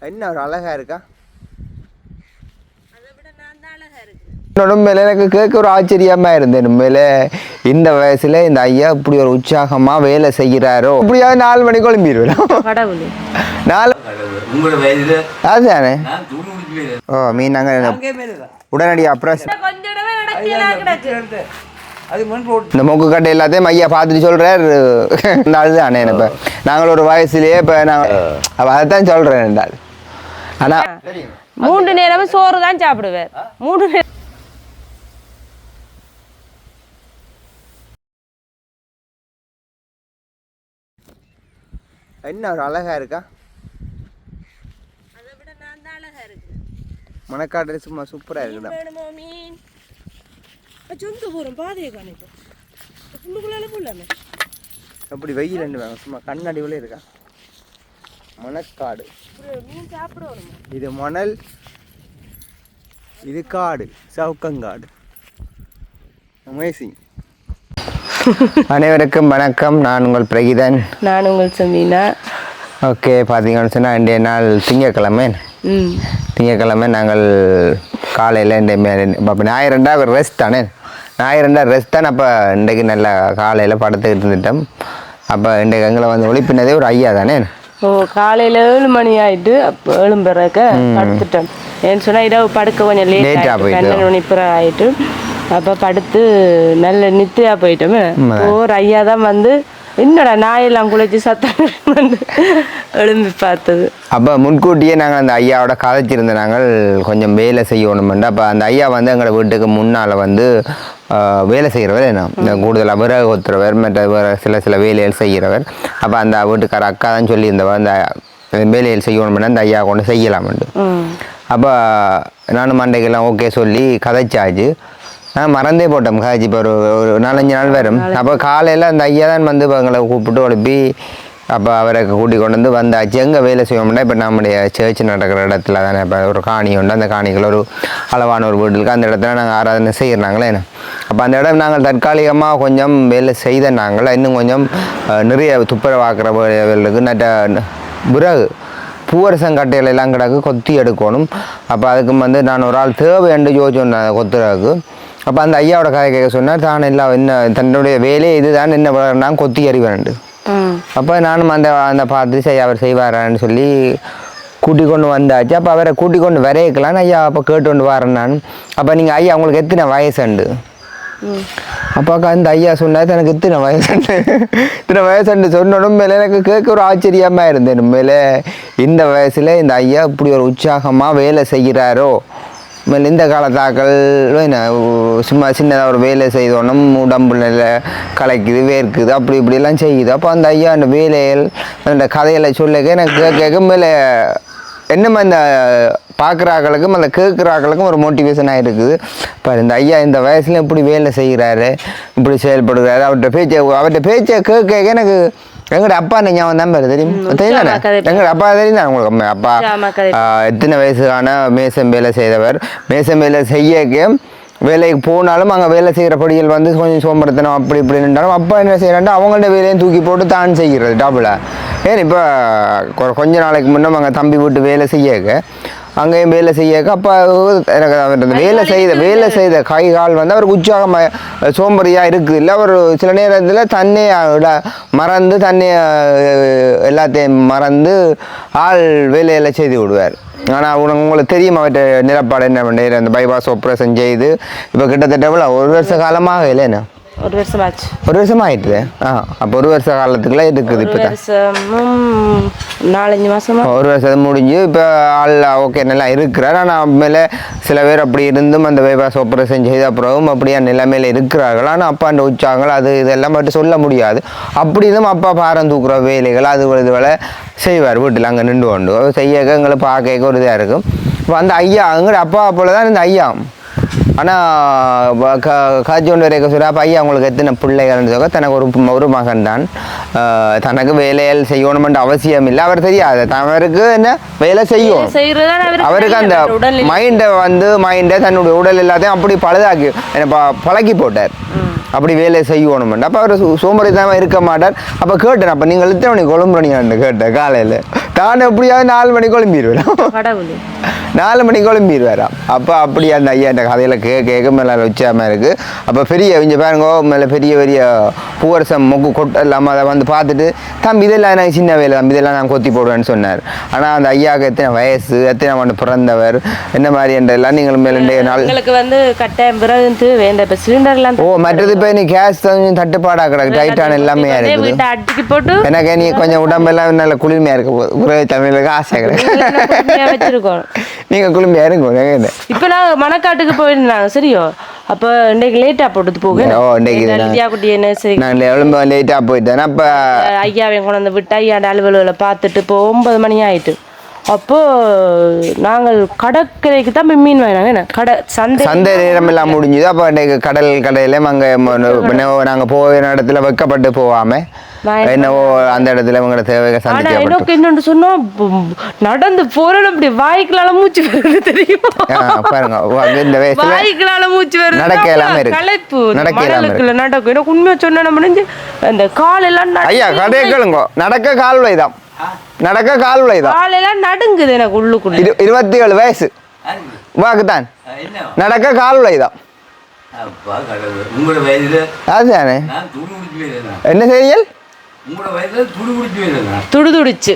என்ன ஒரு அழகா இருக்கா? உண்மையில எனக்கு கேட்க ஒரு ஆச்சரியமா இருந்தேன். உண்மையில இந்த வயசுல இந்த ஐயா இப்படி ஒரு உற்சாகமா வேலை செய்கிறாரோ, இப்படியாவது 4 மணிக்கு எழும்பிடுவேன். அதுதானே. ஓ மீன் நாங்கள் உடனடி அப்ரஸ் இந்த மொக்கு கட்டை எல்லாத்தையும் ஐயா பார்த்துட்டு சொல்றாரு. அதுதானே இப்போ நாங்கள் ஒரு வயசுலயே இப்போ நாங்கள் அதைத்தான் சொல்றேன் என்றால். ஆனா 3 நேரமும் சோறு தான் சாப்பிடுவேன். 3 நேரம் என்ன ஒரு அழகா இருக்கா? மணக்காடு சும்மா சூப்பரா இருக்குடா. அப்படி வெயில் வேணும் சும்மா கண்ணாடி உள்ள இருக்கா? மணக்காடு இது மணல், இது காடு, சவுக்கங்காடு. அமேசிங். அனைவருக்கும் வணக்கம். நான் உங்கள் பிரகிதன். நான் உங்கள் சமீனா. ஓகே, பார்த்தீங்கன்னு சொன்னால் இன்றைய நாள் திங்கக்கிழமை நாங்கள் காலையில் இப்போ ஞாயிறுண்டா ரெஸ்ட் தானே, ஞாயிறுண்டா ரெஸ்ட் தான். அப்போ இன்றைக்கு நல்ல காலையில் படுத்துக்கிட்டு இருந்துட்டோம். அப்போ இன்றைக்கு எங்களை வந்து ஒழிப்பினதே ஒரு ஐயா தானே. ஓ காலையில் 7 மணி ஆகிட்டு அப்போ 7 பிறகு படுத்துட்டோம். ஏன்னு சொன்னால் இரவு படுக்க கொஞ்சம் லேட்டாக போயிட்டு 12 மணி பிறகு ஆகிட்டு அப்போ படுத்து நல்ல நித்தியாக போயிட்டோமே. ஒரு ஐயா தான் வந்து என்னடா நாயெல்லாம் குளிச்சு சத்தம் வந்து எழும்பி பார்த்தது. அப்போ முன்கூட்டியே நாங்கள் அந்த ஐயாவோட கதைச்சிருந்த நாங்கள் கொஞ்சம் வேலை செய்யணுமெண்டு. அப்போ அந்த ஐயா வந்து எங்களோட வீட்டுக்கு முன்னால் வந்து வேலை செய்கிறவர், என்ன இந்த கூடுதலாக விறகு கொத்துறவர், மற்ற சில வேலைகள் செய்கிறவர். அப்போ அந்த வீட்டுக்கார அக்கா தான் சொல்லியிருந்தவர் அந்த வேலைகள் செய்யணுமெண்டு அந்த ஐயா கொண்டு செய்யலாமெண்டு. அப்போ நானும் மண்டைக்கெல்லாம் ஓகே சொல்லி கதைச்சாச்சு. மறந்தே போட்டோம் காய்ச்சி. இப்போ ஒரு 4-5 நாள் வரும். அப்போ காலையில் அந்த ஐயா தான் வந்து இப்போ எங்களை கூப்பிட்டு ஒழுப்பி அப்போ அவரை கூட்டி கொண்டு வந்து வந்தாச்சு. எங்கே வேலை செய்வோம்னா இப்போ நம்முடைய சர்ச் நடக்கிற இடத்துல தானே இப்போ ஒரு காணி உண்டு. அந்த காணிக்குள்ள ஒரு அளவான ஒரு வீடு இருக்குது. அந்த இடத்துல நாங்கள் ஆராதனை செய்கிறாங்களே. அப்போ அந்த இடம் நாங்கள் தற்காலிகமாக கொஞ்சம் வேலை செய்த நாங்கள் இன்னும் கொஞ்சம் நிறைய துப்புரவாக்குற வேலைகளுக்கு நட்ட விறகு பூவரசங்கட்டைகள் எல்லாம் கிடக்கு கொத்தி எடுக்கணும். அப்போ அதுக்கு வந்து நான் ஒரு ஆள் தேவை என்று யோசிச்சோம் கொத்துறதுக்கு. அப்போ அந்த ஐயாவோட கதை கேட்க சொன்னார். தான் எல்லாம் என்ன தன்னுடைய வேலையை இதுதான் என்ன நான் கொத்தி அறிவேன். அப்போ நானும் அந்த பார்த்து அவர் செய்வாரான்னு சொல்லி கூட்டி கொண்டு வந்தாச்சு. அப்போ அவரை கூட்டி கொண்டு வரையக்கலான்னு ஐயா அப்போ கேட்டு கொண்டு வரேன் நான். அப்போ நீங்கள் ஐயா உங்களுக்கு எத்தனை வயசுண்டு? அப்பாக்கா அந்த ஐயா சொன்னார் எனக்கு இத்தனை வயசுண்டு சொன்னோடும் மேலே எனக்கு கேட்க ஒரு ஆச்சரியமாக இருந்தேன். மேலே இந்த வயசில் இந்த ஐயா இப்படி ஒரு உற்சாகமாக வேலை செய்கிறாரோ. மேலே இந்த காலத்தாக்கள் என்ன சும்மா சின்னதாக ஒரு வேலை செய்தோன்னும் உடம்பு நிலை கலைக்குது, வேர்க்குது, அப்படி இப்படிலாம் செய்யுது. அப்போ அந்த ஐயா அந்த வேலைகள் அந்த கதைகளை சொல்லிக்க எனக்கு கேட்க மேலே என்னமா இந்த பார்க்குறாக்களுக்கும் அந்த கேட்குறாக்களுக்கும் ஒரு மோட்டிவேஷனாக இருக்குது. இப்போ இந்த ஐயா இந்த வயசில் இப்படி வேலை செய்கிறாரு, இப்படி செயல்படுகிறாரு. அவர்கிட்ட பேச்சை கேட்க எனக்கு எங்களோட அப்பா ஞாபகம் தான் பேர் தெரியும். எங்களோட அப்பா தெரியும் தான் உங்களுக்கு. அப்பா எத்தனை வயசுக்கான மேசம் வேலை செய்தவர். மேசம் வேலை செய்ய வேலைக்கு போனாலும் அங்கே வேலை செய்கிற படிகள் வந்து கொஞ்சம் சோம்படுத்தணும் அப்படி இப்படின்னு இருந்தாலும் அப்பா என்ன செய்யறாண்டா அவங்கள்ட்ட வேலையும் தூக்கி போட்டு தான் செய்கிறது டபுளாக. ஏன் இப்போ கொஞ்ச நாளைக்கு முன்னே அங்கே தம்பி விட்டு வேலை செய்ய அங்கேயும் வேலை செய்ய அப்போ எனக்கு அவர் வேலை செய்த கை கால் வந்து அவருக்கு உற்சாகமாக சோம்பறியாக இருக்குது. இல்லை ஒரு சில நேரத்தில் தன்னை மறந்து எல்லாத்தையும் மறந்து ஆள் வேலையெல்லாம் செய்து விடுவார். ஆனால் உங்களுக்கு தெரியும் அவர்கிட்ட நிலப்பாடு என்ன பண்ண அந்த பைபாஸ் ஆப்ரேஷன் செய்து இப்போ கிட்டத்தட்ட 1 வருஷ காலமாக இல்லைண்ணா. 1 வருஷமாச்சு. 1 வருஷம் ஆயிட்டுது. அப்போ 1 வருஷ காலத்துக்குலாம் இருக்குது. இப்போ 4-5 மாசமா 1 வருஷம் முடிஞ்சு இப்போ ஆள் ஓகே நல்லா இருக்கிறார். ஆனால் மேலே சில பேர் அப்படி இருந்தும் அந்த பைபாஸ் ஆப்ரேஷன் செய்த அப்புறம் அப்படியே நிலைமையில இருக்கிறார்கள். ஆனால் அப்பா அந்த உற்சாகங்கள் அது இதெல்லாம் மட்டும் சொல்ல முடியாது. அப்படி இருந்தும் அப்பா பாரம் தூக்குற வேலைகள் அது வேலை செய்வார். வீட்டில் அங்கே நின்று கொண்டு செய்ய எங்களை பார்க்க ஒரு இதாக இருக்கும். இப்போ அந்த ஐயா எங்களோட அப்பா போல தான் இந்த ஐயா. ஆனால் காட்சி கொண்டு வரைக்க சொல்ல அப்போ ஐயா அவங்களுக்கு எத்தனை பிள்ளைகள்னு சொல்ல தனக்கு ஒரு மகன் தான். தனக்கு வேலைகள் செய்யணுமென்ற அவசியம் இல்லை. அவர் தெரியாது அவருக்கு என்ன வேலை செய்யும். அவருக்கு அந்த மைண்டை தன்னுடைய உடல் எல்லாத்தையும் அப்படி பழுதாக்கி பழக்கி போட்டார். அப்படி வேலை செய்யணும். அப்போ அவர் சோம்பேறித்தனமாக இருக்க மாட்டார். அப்போ கேட்டேன், அப்போ நீங்கள் எத்தனை மணி குழம்புறீங்கன்னு கேட்டேன் காலையில். தான் எப்படியாவது 4 மணி குழம்பிடுவேன், 4 மணி குழம்பிடுவாராம். அப்போ அப்படி அந்த ஐயா இந்த கதையில் கேட்க மேலே வச்சாமல் இருக்குது. அப்போ பெரிய இங்கே பாருங்க மேலே பெரிய பெரிய பூவரசம் மொக்கு கொட்டை இல்லாமல் அதை வந்து பார்த்துட்டு தம்பி இதெல்லாம் எனக்கு சின்ன வேலை தம்பி இதெல்லாம் நான் கொத்தி போடுவேன்னு சொன்னார். ஆனால் அந்த ஐயாவுக்கு எத்தனை வயசு, எத்தனை ஆண்டு பிறந்தவர், என்ன மாதிரி என்றெல்லாம் நீங்கள் மேலே நாள் வந்து கட்டாயம் பிறகு வேண்ட இப்போ சிலிண்டர்லாம் மற்றது இப்போ நீ கேஸ் தட்டுப்பாடாக கிடக்கு, டைட்டான எல்லாமே இருக்குது. அடிக்கி போட்டு எனக்கு நீ கொஞ்சம் உடம்பெல்லாம் நல்ல குளிர்மையாக இருக்க போகுது. தமிழுக்கு ஆசை வச்சிருக்கோம். நீங்க குளிர்மையா இருங்க. இப்போ நான் மணக்காட்டுக்கு போயிருந்தாங்க சரியோ, அப்போ இன்னைக்கு லேட்டா போட்டு போக லேட்டா போயிட்டேன். அப்ப ஐயாவை கொண்டு விட்டு ஐயாட அலுவலகளை பார்த்துட்டு இப்போ 9 மணி ஆயிட்டு. அப்போ நாங்கள் கடற்கரைக்கு தான் போய் மீன் வாங்கினாங்க. சந்தை நேரம் எல்லாம் முடிஞ்சுது. அப்போ கடையில அங்கே நாங்கள் போகிற இடத்துல வைக்கப்பட்டு போகாம என்னவோ அந்த இடத்துல உங்களோட தேவைகள் சந்திக்க. இன்னொன்று சொன்னா நடந்து போறோம் அப்படி வாய்க்களால மூச்சு வருது தெரியுமா? பாருங்க இந்த வயசுல வாய்க்களால மூச்சு வருது, நடக்க எல்லாமே இருக்கு, களைப்பு நடக்க நடக்கும். எனக்கு உண்மையா சொன்னா முடிஞ்சு அந்த கால் எல்லாம் ஐயா கடையை கேளுங்க, நடக்க கால் வலைதான், நடக்க கால் வலைதான், கால் எல்லாம் நடுங்குது எனக்கு உள்ளுக்குள்ள. 27 வயசு வாக்குத்தான், நடக்க கால் வலைதான். அதுதானே என்ன செய்யல் துடிதுடிச்சு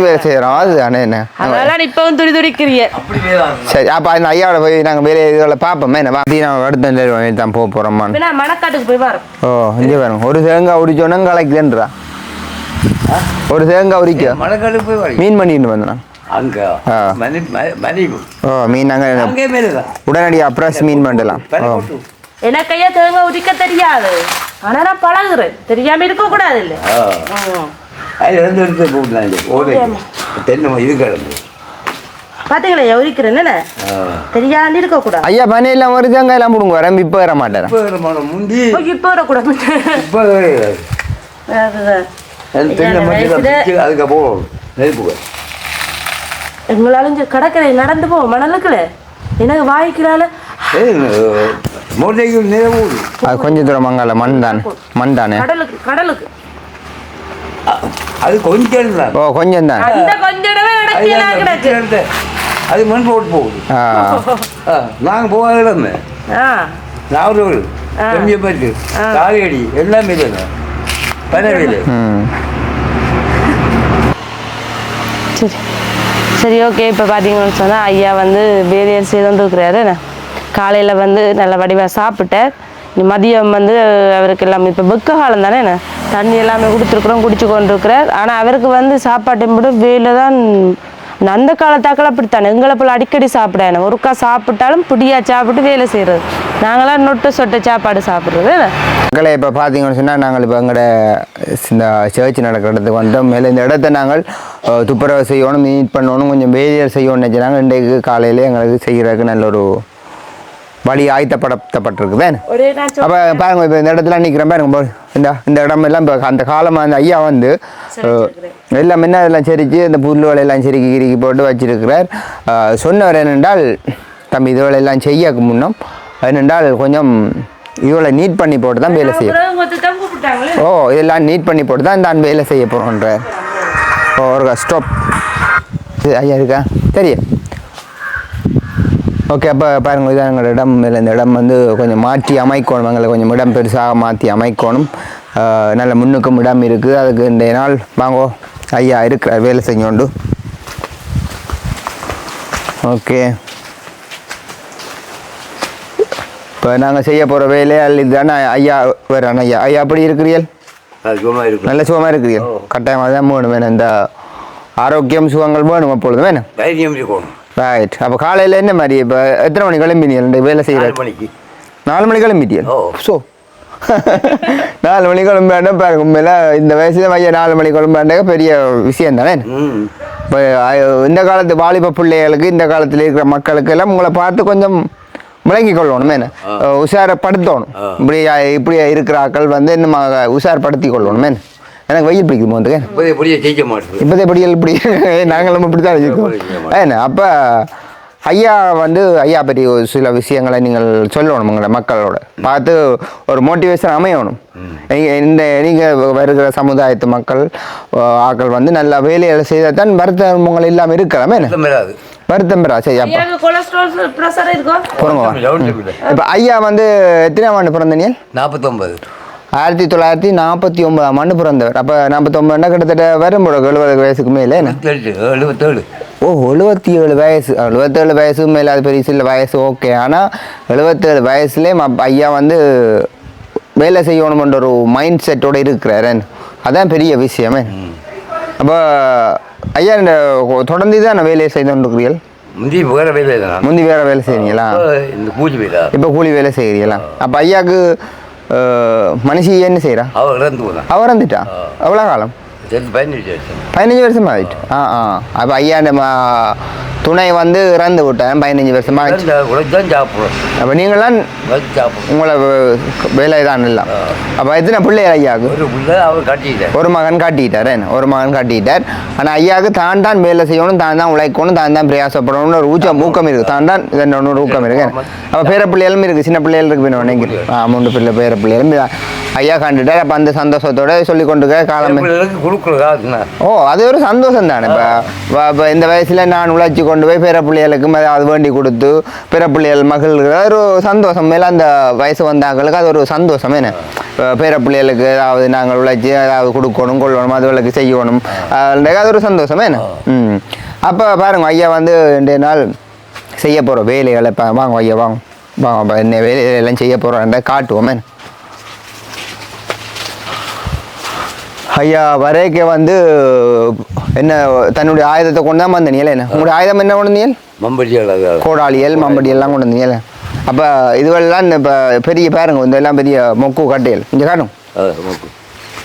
வேலை செய்யறோம். அதுதானே என்ன அதெல்லாம் இப்பவும் துடிதுடிக்கிறீங்க. சரி, அப்ப அந்த ஐயாவோட போய் நாங்க வேலை இதில் பார்ப்போமே. நான் அடுத்த தான் போக போறோம்மா. மணக்காட்டுக்கு போய் வரோம். ஓ இங்கே பாருங்க, ஒரு தேங்காய் உரிச்சோன்னா கலக்குதுன்றா, ஒரு தேங்காய் உரிக்க மணக்காட்டுக்கு போய் மீன் பண்ணிட்டு வந்தேன். மீன் நாங்கள் உடனடியாக அப்ரஸ் மீன் பண்ணலாம். எனக்கு ஐயா தேங்காய் உரிக்க தெரியாது, ஆனா நான் பழகுறேன். தெரியாம இருக்க கூடாது இல்ல. பாத்தீங்களா உரிக்கிறேன் தெரியாண்டு இருக்க கூடாது. ஐயா பண்ணி எல்லாம் ஒரு தேங்காய் எல்லாம் போடுங்க, வரம்பு இப்ப வர மாட்டேன். இப்ப வரக்கூடாது. எங்களாலும் கடற்கரை நடந்து போவோம் மணலுக்குல, எனக்கு வாய்க்கிறால அது கொஞ்சம் தூரம் மங்கால மண் தான், மண் தானே கடலுக்கு கடலுக்கு அது கொஞ்சம் தான். ஓ கொஞ்சம் தான், அது மண் போட்டு போகுது. நாங்கள் போகாத இடமே நாவலூர் செம்பியப்பட்டு காலையடி எல்லாமே பனவேலு. சரி சரி ஓகே. இப்போ பார்த்தீங்கன்னு சொன்னால் ஐயா வந்து வேலையை செய்து இருக்கிறாரு. காலையில் வந்து நல்ல வடிவாக சாப்பிட்டார். மதியம் வந்து அவருக்கு எல்லாமே இப்போ வெக்க காலம் தானே, தண்ணி எல்லாமே கொடுத்துருக்குறோம், குடிச்சு கொண்டு இருக்கிறார். ஆனால் அவருக்கு வந்து சாப்பாட்டையும் கூட வேலை தான். அந்த காலத்தாக்கள் அப்படித்தானே, எங்களை போல் அடிக்கடி சாப்பிடாது. ஒருக்கா சாப்பிட்டாலும் புடியா சாப்பிட்டு வேலை செய்கிறது. நாங்களாம் நொட்டை சொட்டை சாப்பாடு சாப்பிட்றது. மக்களை இப்போ பார்த்தீங்கன்னு சொன்னால் நாங்கள் இப்போ எங்களோட இந்த சர்ச் நடக்கிற இடத்துக்கு வந்தோம். மேலே இந்த இடத்த நாங்கள் துப்புரவு செய்யணும், மீட் பண்ணணும், கொஞ்சம் வேதியர் செய்யணும்னு நினச்சாங்க. இன்றைக்கு காலையிலே எங்களுக்கு செய்கிறதுக்கு நல்ல ஒரு வழி ஆயத்தப்படுத்தப்பட்டிருக்குது. அப்போ பாருங்க, இப்போ இந்த இடத்துல நிற்கிறேன் பாருங்க, இந்த இடம் எல்லாம் இப்போ அந்த காலமாக அந்த ஐயா வந்து எல்லாம் என்ன இதெல்லாம் செரிச்சு இந்த புல்லுவலையெல்லாம் செருக்கி கிருக்கி போட்டு வச்சிருக்கிறார். சொன்னவர் என்னென்றால், தம்பி இதுவளையெல்லாம் செய்யக்கு முன்னம் என்னென்றால் கொஞ்சம் இவ்வளோ நீட் பண்ணி போட்டு தான் வேலை செய்ய. ஓ இதெல்லாம் நீட் பண்ணி போட்டு தான் நான் வேலை செய்ய போகிறோன்றார். ஓ ஒரு ஸ்டாப் ஐயா இருக்கா சரி ஓகே. அப்போ பாருங்கள், இதான் எங்களோட இடம். மேலே இந்த இடம் வந்து கொஞ்சம் மாற்றி அமைக்கணும், எங்களை கொஞ்சம் இடம் பெருசாக மாற்றி அமைக்கணும். நல்ல முன்னுக்கும் இடம் இருக்குது. அதுக்கு இந்த நாள் வாங்கோ ஐயா இருக்கிறார் வேலை செஞ்சோண்டு. ஓகே, இப்போ நாங்கள் செய்ய போகிற வேலையால் இதுதானே ஐயா வரான். ஐயா ஐயா அப்படி இருக்கிறீர்கள்? நல்ல சுகமாக இருக்கிறீர்கள்? கட்டாயமாக தான் வேணும், வேணும் இந்த ஆரோக்கியம் சுகங்கள் வேணும் அப்பொழுது வேணும். ரைட். அப்போ காலையில் என்ன மாதிரி இப்போ எத்தனை மணி கிளம்பினீங்க வேலை செய்கிற? 4 மணி கிளம்பிட்டீங்க? ஸோ 4 மணி கிளம்பாண்டா பாருங்க, உண்மையில இந்த வயசுல ஐயா 4 மணி கிளம்பாண்டாக பெரிய விஷயம் தானே. இப்போ இந்த காலத்து வாலிப பிள்ளைகளுக்கு, இந்த காலத்தில் இருக்கிற மக்களுக்கு எல்லாம் உங்களை பார்த்து கொஞ்சம் விளங்கி கொள்ளணும், என்ன உஷாரப்படுத்தணும். இப்படி இருக்கிற ஆக்கள் வந்து இன்னும் உஷாரப்படுத்தி கொள்ளணும். மேன் எனக்கு வெயில் பிடிக்குமா வந்து இப்போதே படியல் இப்படி நாங்களும் இப்படி தான் வச்சுருக்கோம். ஏன்னா அப்போ ஐயா வந்து ஐயா பற்றி ஒரு சில விஷயங்களை நீங்கள் சொல்லணும் உங்களை மக்களோட பார்த்து ஒரு மோட்டிவேஷன் அமையணும். நீங்கள் வருகிற சமுதாயத்து மக்கள் ஆக்கள் வந்து நல்லா வேலைகளை செய்தால் தான் வருத்தங்கள் இல்லாமல் இருக்கலாமே. வருத்தம் பெறா சரி. இப்போ ஐயா வந்து எத்தனாம் ஆண்டு பிறந்தீங்க? 1949 ஆண்டு பிறந்தவர். அப்போ 49 கிட்டத்தட்ட வரும்போது 70 வயசுக்கு மேலே. 77. ஓ 77 வயசு. 77 வயசுக்கு மேலே அது பெரிய சில வயசு ஓகே. ஆனால் 77 வயசுலேயே ஐயா வந்து வேலை செய்யணுமென்ற ஒரு மைண்ட் செட்டோடு இருக்கிறாரு. அதான் பெரிய விஷயமே. அப்போ ஐயா இந்த தொடர்ந்து தான் வேலையை செய்து கொண்டிருக்கிறீர்கள்? முந்தி வேற வேலை செய்கிறீங்களா? இப்போ கூலி வேலை செய்கிறீங்களா? அப்போ ஐயாவுக்கு மனுஷி என்ன செய்கிறா? அவர் இறந்துட்டா? எவ்வளோ காலம்? 15 வருஷம் ஆகிட்டு. அப்போ ஐயா இந்த துணை வந்து இறந்து விட்டேன் 15 வருஷமா. அப்போ நீங்களாம் உங்களை வேலை தான் இல்லை. அப்போ எத்தனை பிள்ளைகள் ஐயாவுக்கு? ஒரு மகன் காட்டிட்டார். ஆனால் ஐயாவுக்கு தான் வேலை செய்யணும், தான் உழைக்கணும், தான் பிரயாசப்படணும்னு ஒரு ஊக்கம் இருக்குது. தான் இதன் ஒரு ஊக்கம் இருக்கு. அப்போ பேர பிள்ளைகளும் இருக்குது, சின்ன பிள்ளைகள் இருக்கு நினைக்கிறேன். 3 பிள்ளை பேர பிள்ளைகளும் ஐயா கண்டுட்டார். அப்போ அந்த சந்தோஷத்தோட சொல்லி கொண்டு காலம். ஓ அது ஒரு சந்தோஷம் தானே. இப்போ இந்த வயசுல நான் உழைச்சி கொண்டு போய் பேர பிள்ளைகளுக்கும் அது வேண்டி கொடுத்து பேர பிள்ளைகள் மகளுக்கு ஒரு சந்தோஷம். மேலே அந்த வயசு வந்தாங்களுக்கு அது ஒரு சந்தோஷம். என்ன பேர பிள்ளைகளுக்கு ஏதாவது நாங்கள் உழைச்சி ஏதாவது கொடுக்கணும் கொள்ளணும் அதுகளுக்கு செய்யணும் அது ஒரு சந்தோஷம். என்ன அப்போ பாருங்க ஐயா வந்து 2 நாள் செய்ய போகிற வேலைகளை வாங்க ஐயா வாங்க என்ன வேலையெல்லாம் செய்ய போகிறோன்ற காட்டுவோம். ஐயா வரைக்க வந்து என்ன தன்னுடைய ஆயுதத்தை கொண்டு தான் வந்தீங்களே. என்ன உங்களுடைய ஆயுதம் என்ன கொண்டு வந்தீங்க? கோடாலியல் மம்படியெல்லாம் கொண்டு வந்தீங்களே. அப்போ இதுவெல்லாம் இப்போ பெரிய பாருங்க இதெல்லாம் பெரிய மொக்கு கட்டையல் இங்கே காட்டும்.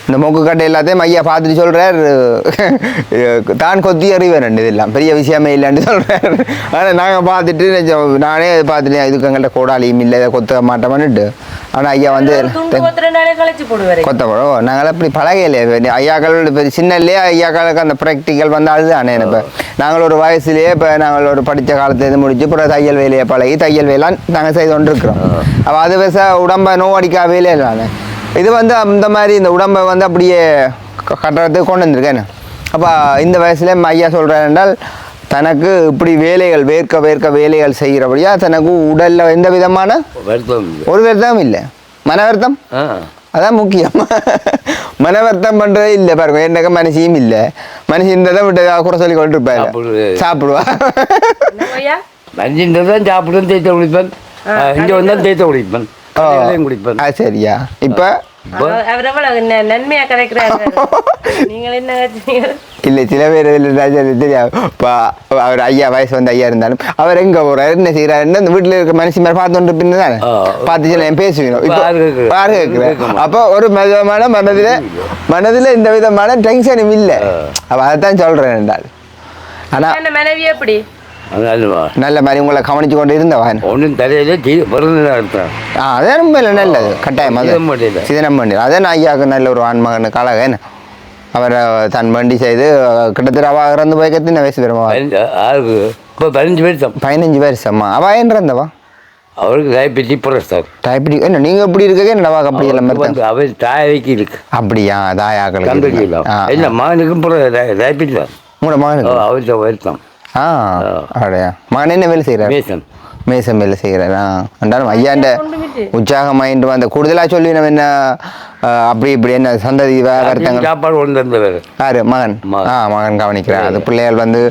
இந்த மொக்கு கட்டை எல்லாத்தையும் ஐயா பார்த்துட்டு சொல்கிறார் தான் கொத்தி அறிவேன் இதெல்லாம் பெரிய விஷயமே இல்லைன்னு சொல்கிறார். ஆனால் நாங்கள் பார்த்துட்டு நானே பார்த்துட்டு இதுக்கு எங்கள்கிட்ட கோடாலியும் இல்லை இதை கொத்த மாட்டோம்னுட்டு. ஆனால் ஐயா வந்து கொத்தப்படும் நாங்கள் அப்படி பழகையிலே ஐயாக்கள் சின்னல்லையே ஐயாக்களுக்கு அந்த ப்ராக்டிக்கல் வந்து அதுதானே. இப்போ நாங்கள் ஒரு வயசுலேயே இப்போ நாங்கள் ஒரு படித்த காலத்துலேருந்து முடிச்சு அப்புறம் தையல் வேலையை பழகி தையல் வேலைலாம் நாங்கள் செய்து கொண்டு இருக்கிறோம். அப்போ அது விசா உடம்பை நோவடிக்கா வேலையே இல்லைண்ணே. இது வந்து அந்த மாதிரி இந்த உடம்பை வந்து அப்படியே கட்டுறதுக்கு கொண்டு வந்திருக்கேன். அப்போ இந்த வயசுல ஐயா சொல்கிறேன் என்றால் தனக்கு இப்படி வேலைகள் வேர்க்க வேலைகள் செய்கிறபடியா தனக்கு உடலில் எந்த விதமான ஒரு வருத்தம் இல்லை. மன வருத்தம் அதான் முக்கியம். மன வருத்தம் பண்ணுறதே இல்லை பாருங்க. என்னக்க மனுஷியும் இல்லை. மனுஷி இருந்ததை விட்டு குறை சொல்லி கொண்டு இருப்பாரு. சாப்பிடுவா மனுஷன் சாப்பிடுவேன் தேய்த்த குடிப்பேன் இங்கே வந்தால் தேய்த்த குடிப்பேன் குடிப்பேன். சரியா இப்போ நன்மையா கிடைக்கிறாரு. நீங்கள் என்ன இல்லை சில பேர் தெரியாது. இப்போ அவர் ஐயா வயசு வந்து ஐயா இருந்தாலும் அவர் எங்கே போகிறாரு என்ன செய்கிறாருன்னு அந்த வீட்டில் இருக்க மனுஷன் மாதிரி பார்த்துட்டு பின்னு தானே பார்த்துச்சு நான் பேசுவேன். இப்போ பாரு கேட்குறேன். அப்போ ஒரு விதமான மனதில் இந்த விதமான டென்ஷனும் இல்லை. அப்போ அதைத்தான் சொல்கிறேன் என்றால். ஆனால் மனைவி எப்படி நல்ல மாதிரி உங்களை கவனிச்சு கொண்டு இருந்தவா ஒன்றும் தலையில அதே உண்மையில நல்லது கட்டாயம் சிதனம் பண்ணி அதான் ஐயாவுக்கு நல்ல ஒரு ஆண்மகனுக்கு அழக. என்ன அவரை தன் வண்டி செய்து கிட்டத்தட்ட அவ இறந்து போய் கத்தின வயசு பெருமா 15 வருஷமா அவ ஏன் இறந்தவா? அவருக்கு டயபெட்டி என்ன நீங்க எப்படி இருக்க என்னவா அப்படி எல்லாம் அவர் தாய்க்கு இருக்கு. அப்படியா தாயாக்கள் இல்லை மகனுக்கும் டயபெட்டி தான் உங்களோட மகனுக்கு அவருக்கு வருத்தம். அப்படியா மகன் என்ன வேலை செய்கிறார்? மேசம் வேலை செய்கிறாரா? என்றாலும் ஐயாண்ட உற்சாகமாயிட்டு வந்த கூடுதலாக சொல்லி நம்ம என்ன அப்படி இப்படி என்ன சந்ததி வருத்தங்கள் சாப்பாடு கொண்டு வந்தவர் யாரு? மகன். மகன் கவனிக்கிறார். அது பிள்ளைகள் வந்து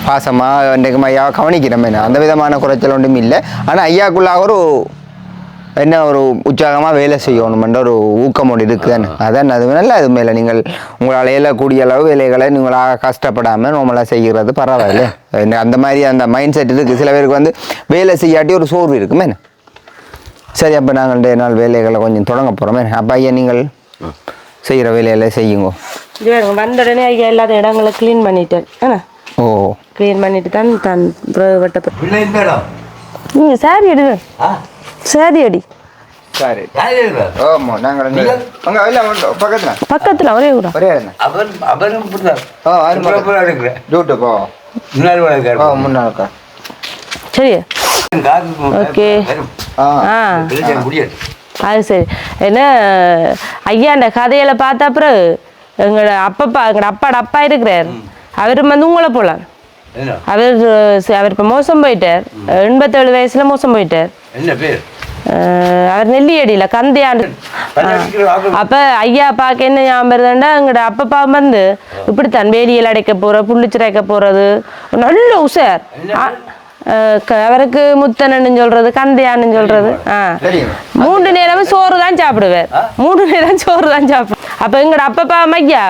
பாசமாக இன்றைக்கு ஐயாவை கவனிக்கிறோம். என்ன அந்த விதமான குறைச்சல் ஒன்றும் இல்லை. ஆனால் ஐயாக்குள்ளாக ஒரு என்ன ஒரு உற்சாகமாக வேலை செய்யணுமென்ற ஒரு ஊக்கமோடு இருக்குதானே. அதான் அது நல்ல அது மேலே நீங்கள் உங்களால் இயலக்கூடிய அளவு வேலைகளை நீங்களாக கஷ்டப்படாமல் நம்மளாக செய்கிறது பரவாயில்ல. அந்த மாதிரி அந்த மைண்ட் செட் இருக்குது. சில பேருக்கு வந்து வேலை செய்யாட்டி ஒரு சோர்வு இருக்குமே. சரி அப்போ நாங்கள் 2 நாள் வேலைகளை கொஞ்சம் தொடங்க போகிறோமே. அப்போ ஐயா நீங்கள் செய்கிற வேலைகளை செய்யுங்க. வந்த உடனே ஐயா இல்லாத இடங்களை க்ளீன் பண்ணிட்டேன். ஓ க்ளீன் பண்ணிட்டு தான் நீங்கள் சாரி எடு சரி அடி சரி ஆமாம் நாங்கள் பக்கத்தில் ஒரே ஊரா முன்னாள் சரி ஓகே ஆ அது சரி என்ன ஐயாண்ட கதையில பார்த்த அப்புறம் எங்களோட அப்பாட அப்பா இருக்கிறார் அவர் வந்து உங்களை போலாம் அவர் இப்ப மோசம் போயிட்டார் 87 வயசுல மோசம் போயிட்டார் அவர் நெல்லியடியில கந்தையாண்டு அப்ப ஐயா பாக்க என்ன ஞாபகம் வருதுன்னா எங்கட அப்பப்பா வந்து இப்படித்தான் வேலியில் அடைக்க போற புள்ளிச்சிரைக்க போறது நல்ல உஷார் அவருக்கு முத்தனன்னு சொல்றது கந்தையான்னு சொல்றது 3 நேரமும் சோறு தான் சாப்பிடுவார் 3 நேரம் சோறு தான் சாப்பிடு அப்ப எங்கட அப்பப்பா ஐயா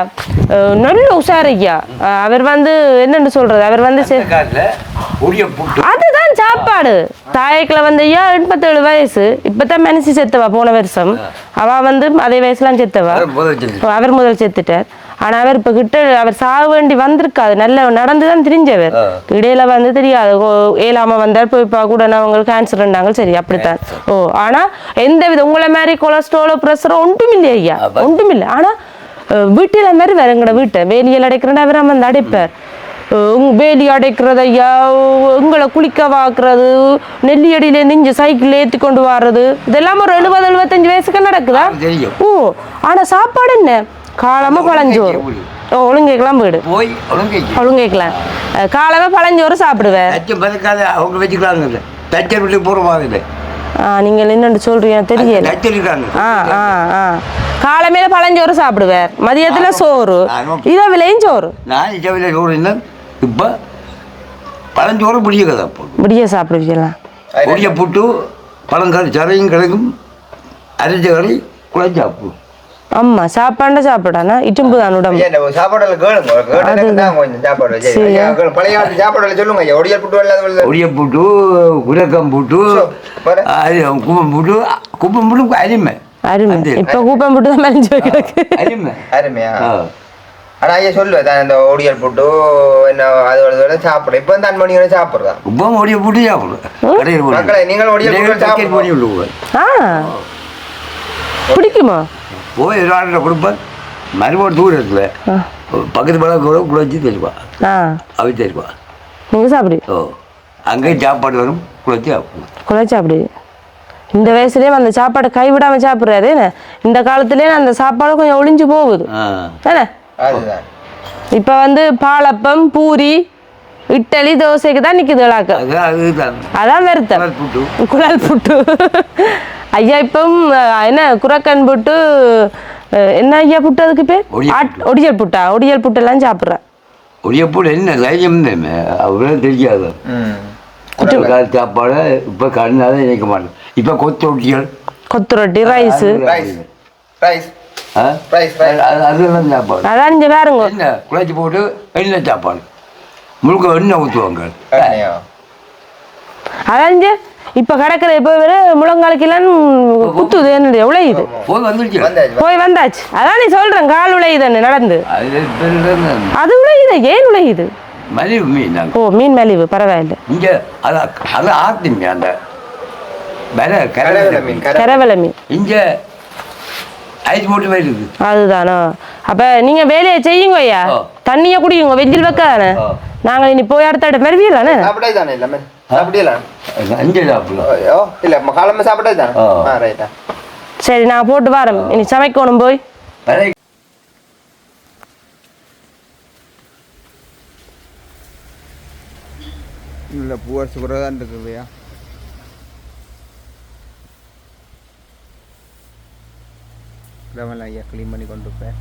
நல்ல உஷார் ஐயா அவர் வந்து என்னன்னு சொல்றது அவர் வந்து அதுதான் சாப்பாடு தாயக்குல வந்து ஐயா 87 வயசு இப்பதான் மனசு செத்தவா போன வருஷம் அவ வந்து அதே வயசுலாம் செத்தவா அவர் முதல் செத்துட்டார் ஆனா அவர் இப்ப கிட்ட அவர் சாக வேண்டி வந்திருக்காது நல்ல நடந்துதான் தெரிஞ்சவர் இடையில வந்து தெரியாது ஏழாம வந்தார் போய் கூட அவங்களுக்கு கேன்சர்ண்டாங்க சரி அப்படித்தான் ஆனா எந்த வித உங்களை மாதிரி கொலஸ்ட்ராலோ பிரஷரோ ஒன்றும் இல்லை ஐயா ஒன்றும் இல்லை ஆனா வீட்டில மாதிரி வேற எங்கட வீட்டை வேலியில் அடைக்கிறேன் அவர் வந்து அடைப்பார் வேலி அடைக்கிறது ஐயா உங்களை குளிக்க வாக்குறது நெல்லியடியிலேருந்து இங்கே சைக்கிள் ஏற்றி கொண்டு வர்றது இதெல்லாம் ஒரு 70-75 வயசுக்கு நடக்குதா ஆனா சாப்பாடு என்ன காலமா பழஞ்சோறு ஒழுங்கைக்கெல்லாம் போயிடு ஒழுங்கைக்கலாம் காலமா பழஞ்சோறு சாப்பிடுவேன் நீங்க என்னன்னு சொல்றீங்க தெரியல காலமேல பழஞ்சோறு சாப்பிடுவார் மதியத்துல சோறு இரவிலையும் சோறு இப்ப பழஞ்சோறு முடிய சாப்பிடுவீங்களா முடிய புட்டு பழங்கறி சரையும் கிடைக்கும் அரைச்ச கறி குழஞ்சாப்பு ஆமா சாப்பாடு சாப்பிடானா இட்டும்பு தான் உடம்பு சாப்பாடுல ஒடிய புட்டு குரக்கம் புட்டு குப்பம் புட்டு குப்பம் புட்டு அருமை அருமை இப்ப கூப்பம் புட்டு தான் மறைஞ்சு வைக்கிறதுக்கு அருமை அருமையா ஆனா ஐயா சொல்லுவேன் அந்த ஒடியல் புட்டு என்ன அது சாப்பிடுறேன் இப்ப தான் மணி சாப்பிடுறா இப்போ ஒடிய புட்டு சாப்பிடுறேன் நீங்கள் ஒடியல் பிடிக்குமா போய் ஒரு கொடுப்பேன் மறுபடியும் தூரத்தில் பக்கத்து பழம் கூட குழச்சி தெரியுவா அவி தெரியுவா நீங்கள் சாப்பிடு அங்கேயும் சாப்பாடு வரும் குழச்சி சாப்பிடு இந்த வயசுலயே அந்த சாப்பாடை கைவிடாம சாப்பிடுறாரு இந்த காலத்திலேயே அந்த சாப்பாடு கொஞ்சம் ஒளிஞ்சு போகுது இப்ப வந்து பாலப்பம் பூரி இட்லி தோசைக்கு தான் நிக்குது அதான் வருத்தம் குழல் புட்டு ஐயா இப்போ என்ன குரக்கன் புட்டு என்ன ஐயா புட்டு அதுக்கு பேர் ஒடியல் புட்டா ஒடியல் புட்டு எல்லாம் சாப்பிட்றேன் ஒடியல் புட்டு என்ன தைரியம் அவ்வளோ தெரியாது சாப்பாடு இப்போ கண்ணாத நினைக்க மாட்டேன் இப்போ கொத்து ரொட்டி ரைஸ் அதெல்லாம் சாப்பாடு அதான் இங்க பாருங்க என்ன குழச்சி போட்டு என்ன சாப்பாடு முழுக்க எண்ணெய் ஊற்றுவாங்க அதான் இப்ப கிடக்குற இப்ப முழங்காலுக்கெல்லாம் குத்துது என்னது உழையுது போய் வந்தாச்சு அதான் நீ சொல்றேன் கால் உழையுதுன்னு நடந்து அது உழையுது ஏன் உழையுது மீன் மலிவு பரவாயில்ல இங்க அது ஆத்திங்க அந்த கரவலை மீன் இங்க ஐஸ் போட்டு வருது அதுதானோ அப்ப நீங்க வேலையை செய்யுங்க ஐயா தண்ணிய குடிக்குங்க வெயில் வைக்காதானே நாங்க இனி போய் அடுத்த மறுவீங்களானே சரி நான் போட்டு வரேன் இனி சமைக்கணும் போய் இல்லை பூவரசு கூட தான் இருக்குதுயா ஐயா க்ளீன் பண்ணி கொண்டு போய்